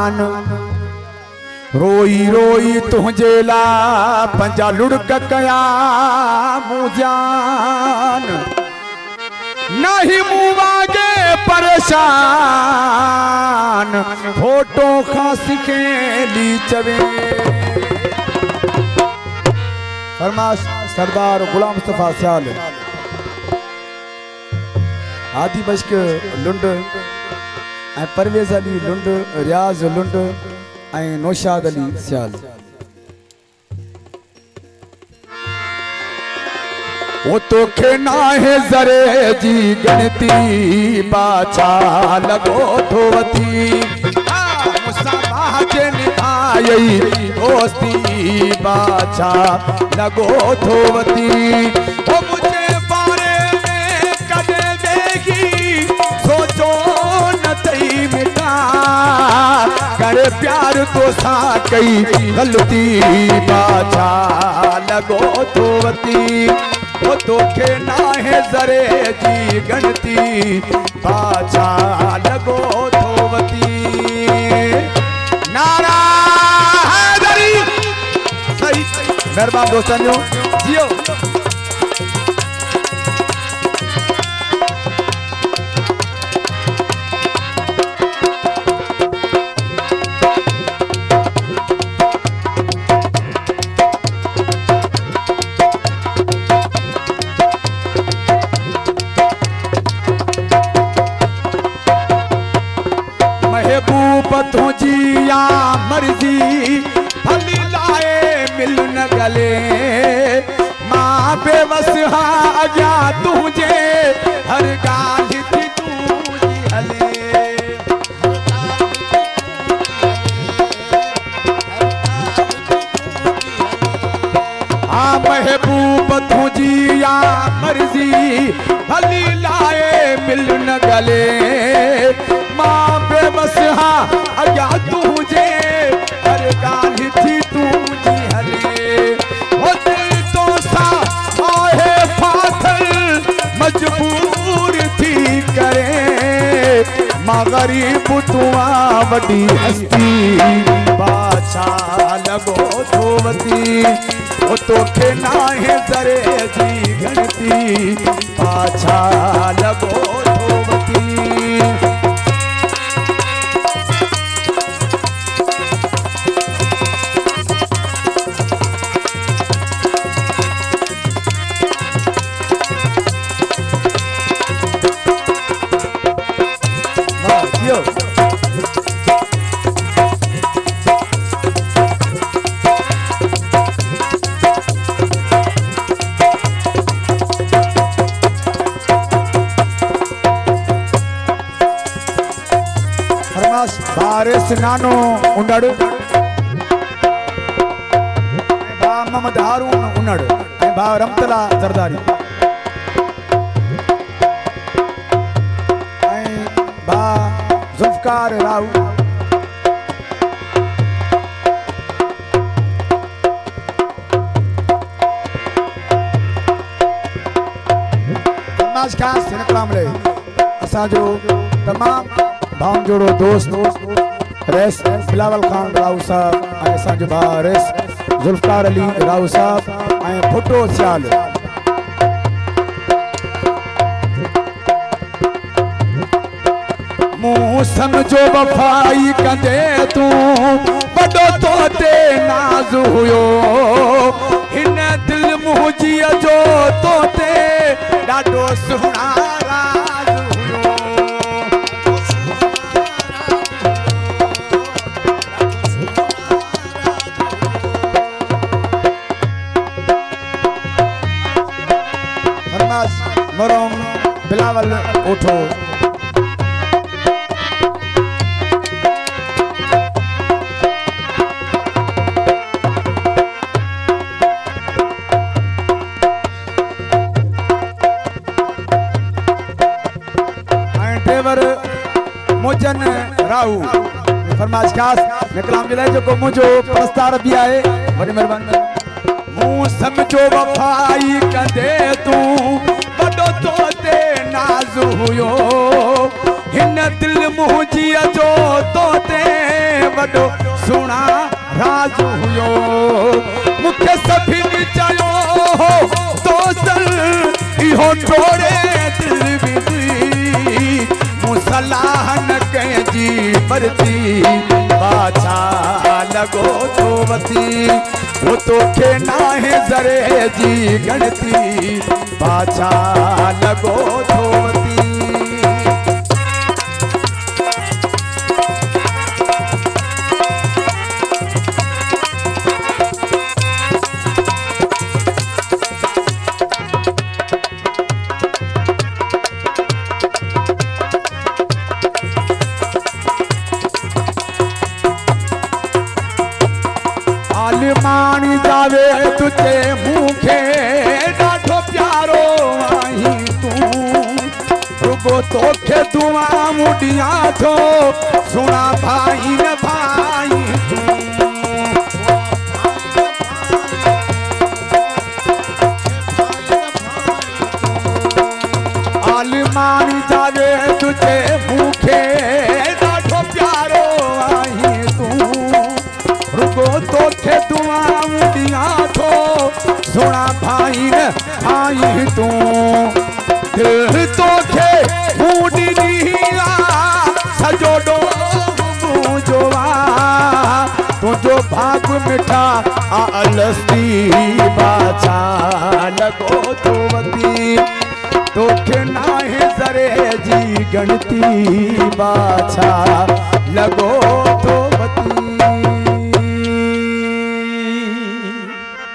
जान रोई रोई तुझे ला पंजा लुड़क कया मुजान नहीं मुवागे परेशान फोटो खास के ली चवे फरमाश सरदार गुलाम मुस्तफा सियाल आदि बश्क लुंड परवेज अली लुंड रियाज लुंड नौशाद अली सियाल वो तोखे नाहे ज़रे जी गणती बाचा लगो धोवती मुसाफा के निभाई दोस्ती बाचा लगो धोवती वो मुझे बारे में कदे देगी सोचो न तई मिटा करे प्यार तो सा कई गलती बाचा लगो धोवती वो तोखे नाहे ज़रे जी गणती बाचा लगो धोवती नारा हैदरी सही मेहरबान दोस्तन जो जियो तुझिया मर्जी भली लाए मिल न गले माँ बेबस हाँ गया तुझे हर गाल थी तुझी हले हाँ महबूब तुझिया मर्जी भली लाए मिल न गले माँ बेबस हाँ अया तुझे हर गाल थी तुझी हले वो दिल तो सा आहे फाथल मजबूर थी करे माँ गरीब तुआ वडी हस्ती बादशाह लगो धोवती वो तोखे नाहे ज़रे जी गणती बादशाह लगो धोवती बारिश नानो उनड़ बा मोहम्मद हारून उनड़ बा रमतला जरदारी बा जुल्फकार राहू फरमाश खास हिन कलाम ले असांजो तमाम भाउन जोड़ो दोस्त रेस बिलावल खान राहू साहब ऐं असांजो भाउ रेस जुल्फकार अली राहू साहब ऐं भुट्टो सियाल मूं समझो वफ़ाई कंदे तूं वॾो तो ते नाज़ हुयो हिन दिल मुंहिंजीअ जो तो ते ॾाढो सुहिणा राज़ हुयो मरोम बिलावल उठो मोजन राहू फरमाइश खास निकलाम जे लाइ जेको मुंहिंजो प्रस्तार बि आहे वॾी महिरबानी मूं सम्झो वफ़ाई कंदे तूं वॾो तो ते नाज़ हुयो हिन दिल मुंहिंजीअ जो तो ते वॾो सुणा राज हुयो मूंखे सभिनी चयो हो दोस्तल इहो टोड़े दिल विधी मूं सलाह न कंहिंजी वरती बादशाह लॻो थो वती वो तोखे नाहे ज़रे जी गणती बादशाह लॻो थो वती मानी जावे तुझे मूंखे ॾाढो प्यारो आहीं तूं रुगो तोखे दुआ मुॾियां थो सुणा भाई न भाई आलमानी जावे तुझे मूंखे ॾाढो प्यारो आहीं तूं रुगो तोखे दुआ मुॾियां थो सुणा भाई न भाई तूं दिल तोखे मूं ॾिनी सॼो ॾोह मुंहिंजो तुंहिंजो भाग मिठा अलस्ती बादशाह लॻो थो वती तोखे नाहे ज़रे जी गणती बादशाह लॻो थो